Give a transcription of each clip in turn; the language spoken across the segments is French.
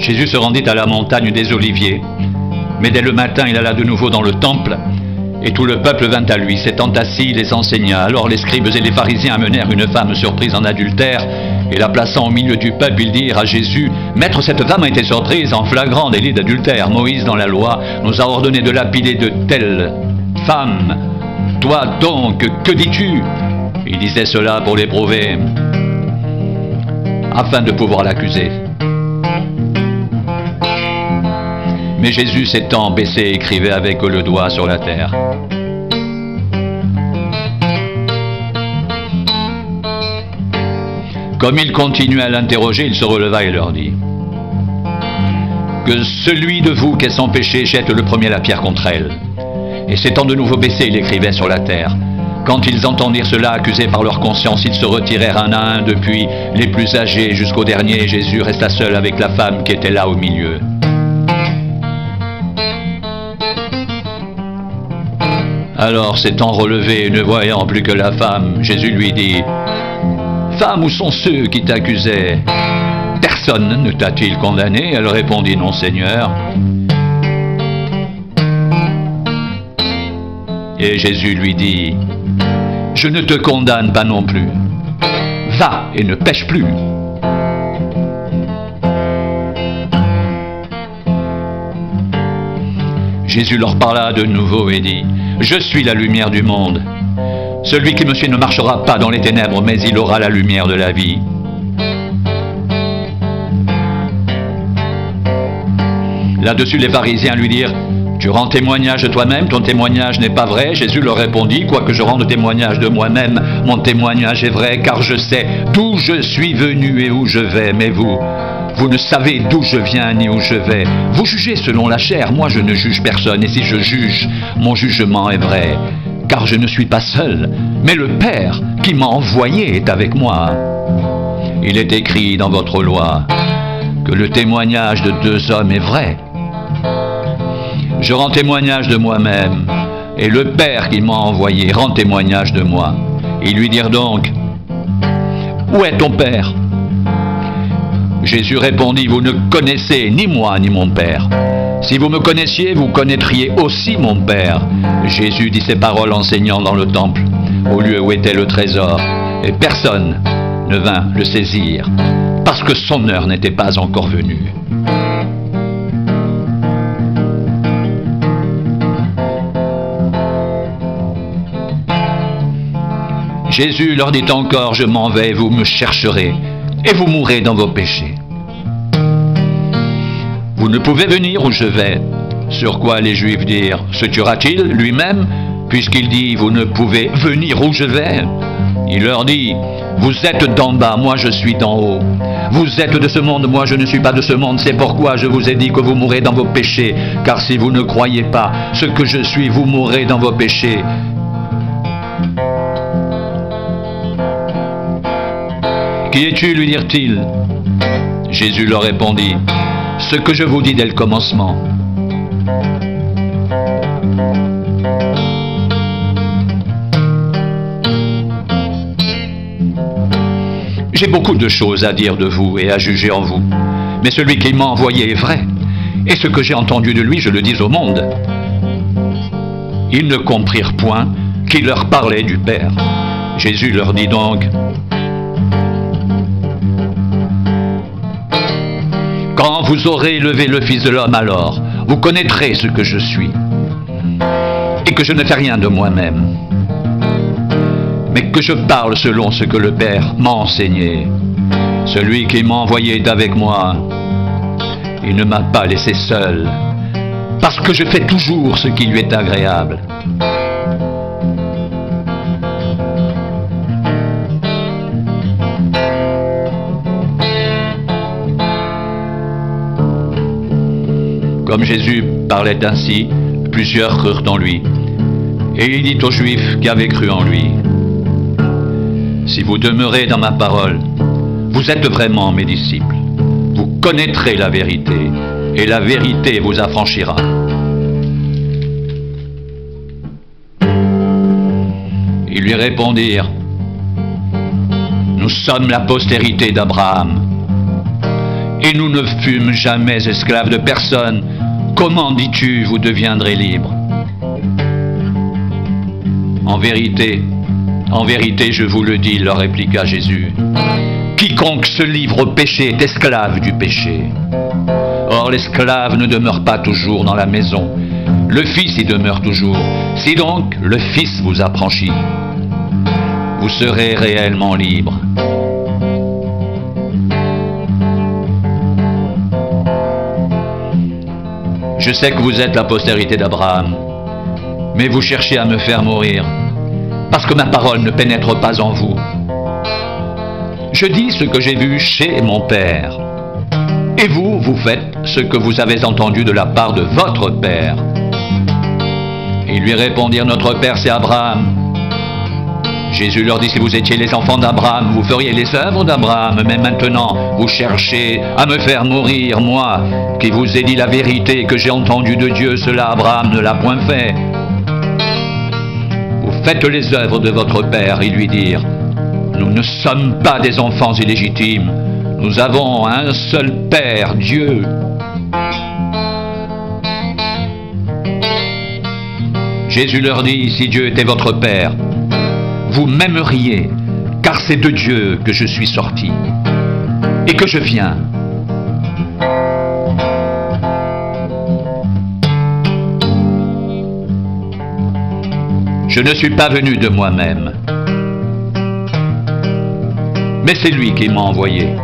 Jésus se rendit à la montagne des Oliviers. Mais dès le matin, il alla de nouveau dans le temple, et tout le peuple vint à lui. S'étant assis, il les enseigna. Alors les scribes et les pharisiens amenèrent une femme surprise en adultère, et la plaçant au milieu du peuple, ils dirent à Jésus: « Maître, cette femme a été surprise en flagrant délit d'adultère. Moïse, dans la loi, nous a ordonné de lapider de telles femmes. Toi donc, que dis-tu » Il disait cela pour l'éprouver, afin de pouvoir l'accuser. Mais Jésus, s'étant baissé, écrivait avec le doigt sur la terre. Comme il continuait à l'interroger, il se releva et leur dit: « Que celui de vous qui est sans péché jette le premier la pierre contre elle. » Et s'étant de nouveau baissé, il écrivait sur la terre. Quand ils entendirent cela, accusés par leur conscience, ils se retirèrent un à un, depuis les plus âgés jusqu'au dernier. Et Jésus resta seul avec la femme qui était là au milieu. Alors, s'étant relevé et ne voyant plus que la femme, Jésus lui dit: « Femme, où sont ceux qui t'accusaient? Personne ne t'a-t-il condamné ?» Elle répondit: « Non, Seigneur. » Et Jésus lui dit: « Je ne te condamne pas non plus. Va et ne pêche plus. » Jésus leur parla de nouveau et dit: « Je suis la lumière du monde. Celui qui me suit ne marchera pas dans les ténèbres, mais il aura la lumière de la vie. » Là-dessus, les pharisiens lui dirent: « Tu rends témoignage de toi-même, ton témoignage n'est pas vrai. » Jésus leur répondit: « Quoique je rende témoignage de moi-même, mon témoignage est vrai, car je sais d'où je suis venu et où je vais. Mais vous ne savez d'où je viens ni où je vais. Vous jugez selon la chair, moi je ne juge personne. Et si je juge, mon jugement est vrai, car je ne suis pas seul, mais le Père qui m'a envoyé est avec moi. Il est écrit dans votre loi que le témoignage de deux hommes est vrai. Je rends témoignage de moi-même, et le Père qui m'a envoyé rend témoignage de moi. » Ils lui dirent donc: « Où est ton Père ?» Jésus répondit: « Vous ne connaissez ni moi ni mon Père. Si vous me connaissiez, vous connaîtriez aussi mon Père. » Jésus dit ces paroles enseignant dans le temple, au lieu où était le trésor, et personne ne vint le saisir, parce que son heure n'était pas encore venue. Jésus leur dit encore: « Je m'en vais, vous me chercherez, et vous mourrez dans vos péchés. Vous ne pouvez venir où je vais. » Sur quoi les Juifs dirent: « Se tuera-t-il lui-même, puisqu'il dit: Vous ne pouvez venir où je vais ?» Il leur dit: « Vous êtes d'en bas, moi je suis d'en haut. Vous êtes de ce monde, moi je ne suis pas de ce monde. C'est pourquoi je vous ai dit que vous mourrez dans vos péchés. Car si vous ne croyez pas ce que je suis, vous mourrez dans vos péchés. » « Qui es-tu » lui dirent-ils. Jésus leur répondit: « Ce que je vous dis dès le commencement. » J'ai beaucoup de choses à dire de vous et à juger en vous, mais celui qui m'a envoyé est vrai, et ce que j'ai entendu de lui, je le dis au monde. Ils ne comprirent point qu'il leur parlait du Père. Jésus leur dit donc: Quand vous aurez élevé le Fils de l'homme, alors vous connaîtrez ce que je suis, et que je ne fais rien de moi-même, mais que je parle selon ce que le Père m'a enseigné. Celui qui m'a envoyé est avec moi. Il ne m'a pas laissé seul, parce que je fais toujours ce qui lui est agréable. Comme Jésus parlait ainsi, plusieurs crurent en lui. Et il dit aux Juifs qui avaient cru en lui: Si vous demeurez dans ma parole, vous êtes vraiment mes disciples. Vous connaîtrez la vérité, et la vérité vous affranchira. Ils lui répondirent: Nous sommes la postérité d'Abraham, Et nous ne fûmes jamais esclaves de personne. Comment, dis-tu, vous deviendrez libres? En vérité, je vous le dis, leur répliqua Jésus, quiconque se livre au péché est esclave du péché. Or l'esclave ne demeure pas toujours dans la maison, le Fils y demeure toujours. Si donc le Fils vous affranchit, vous serez réellement libre. Je sais que vous êtes la postérité d'Abraham, mais vous cherchez à me faire mourir, parce que ma parole ne pénètre pas en vous. Je dis ce que j'ai vu chez mon Père, et vous, vous faites ce que vous avez entendu de la part de votre Père. Ils lui répondirent, notre Père c'est Abraham. Jésus leur dit, si vous étiez les enfants d'Abraham, vous feriez les œuvres d'Abraham, mais maintenant vous cherchez à me faire mourir, moi, qui vous ai dit la vérité que j'ai entendue de Dieu, cela Abraham ne l'a point fait. Vous faites les œuvres de votre Père, ils lui dirent, nous ne sommes pas des enfants illégitimes, nous avons un seul Père, Dieu. Jésus leur dit, si Dieu était votre Père, vous m'aimeriez, car c'est de Dieu que je suis sorti et que je viens. Je ne suis pas venu de moi-même, mais c'est lui qui m'a envoyé.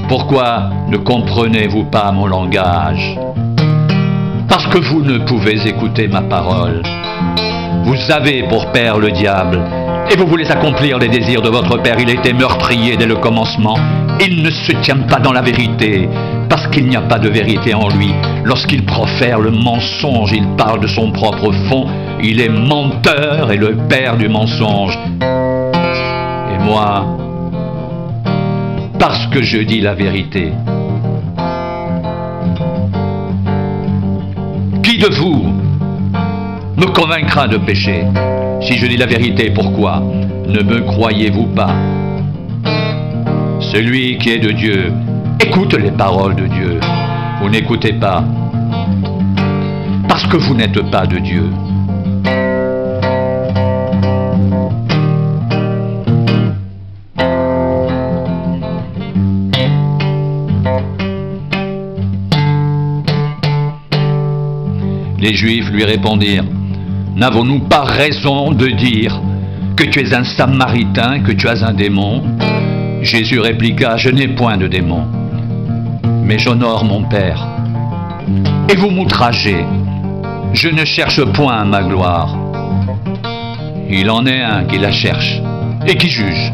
Pourquoi ne comprenez-vous pas mon langage? Parce que vous ne pouvez écouter ma parole. Vous avez pour père le diable, et vous voulez accomplir les désirs de votre père. Il était meurtrier dès le commencement. Il ne se tient pas dans la vérité, parce qu'il n'y a pas de vérité en lui. Lorsqu'il profère le mensonge, il parle de son propre fond. Il est menteur et le père du mensonge. Et moi, parce que je dis la vérité. Qui de vous me convaincra de péché? Si je dis la vérité, pourquoi ne me croyez-vous pas? Celui qui est de Dieu écoute les paroles de Dieu. Vous n'écoutez pas, parce que vous n'êtes pas de Dieu. Les Juifs lui répondirent, n'avons-nous pas raison de dire que tu es un Samaritain, que tu as un démon? Jésus répliqua, je n'ai point de démon, mais j'honore mon Père. Et vous m'outragez, je ne cherche point ma gloire. Il en est un qui la cherche et qui juge.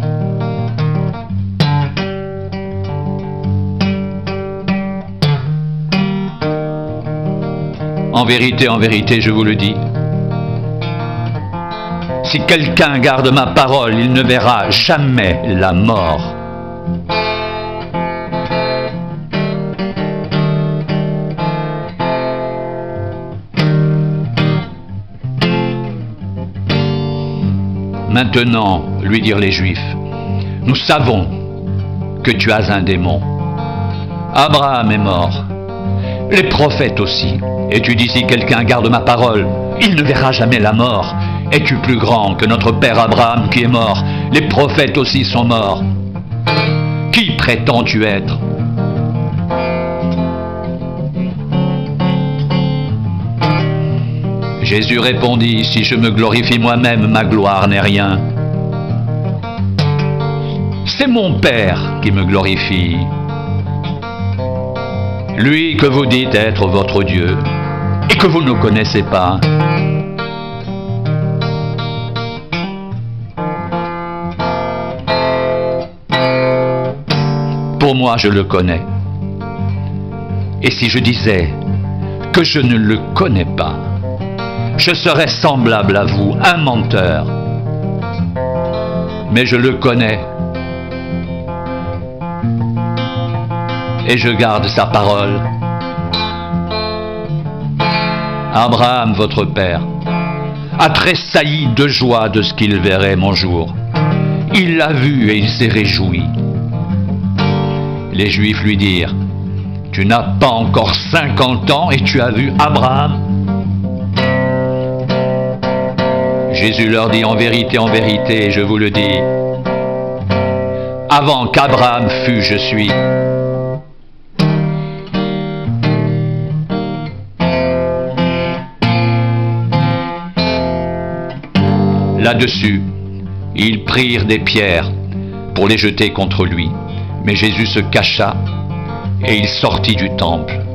En vérité, je vous le dis, si quelqu'un garde ma parole, il ne verra jamais la mort. Maintenant, lui dirent les Juifs, nous savons que tu as un démon. Abraham est mort, les prophètes aussi. Et tu dis, si quelqu'un garde ma parole, il ne verra jamais la mort. Es-tu plus grand que notre père Abraham qui est mort? Les prophètes aussi sont morts. Qui prétends-tu être? Jésus répondit, si je me glorifie moi-même, ma gloire n'est rien. C'est mon Père qui me glorifie. Lui que vous dites être votre Dieu, et que vous ne connaissez pas. Pour moi, je le connais. Et si je disais que je ne le connais pas, je serais semblable à vous, un menteur. Mais je le connais. Et je garde sa parole. Abraham, votre père, a tressailli de joie de ce qu'il verrait mon jour. Il l'a vu et il s'est réjoui. Les Juifs lui dirent, « Tu n'as pas encore 50 ans et tu as vu Abraham ?» Jésus leur dit, en vérité, je vous le dis, avant qu'Abraham fût, je suis. Là-dessus, ils prirent des pierres pour les jeter contre lui. Mais Jésus se cacha et il sortit du temple.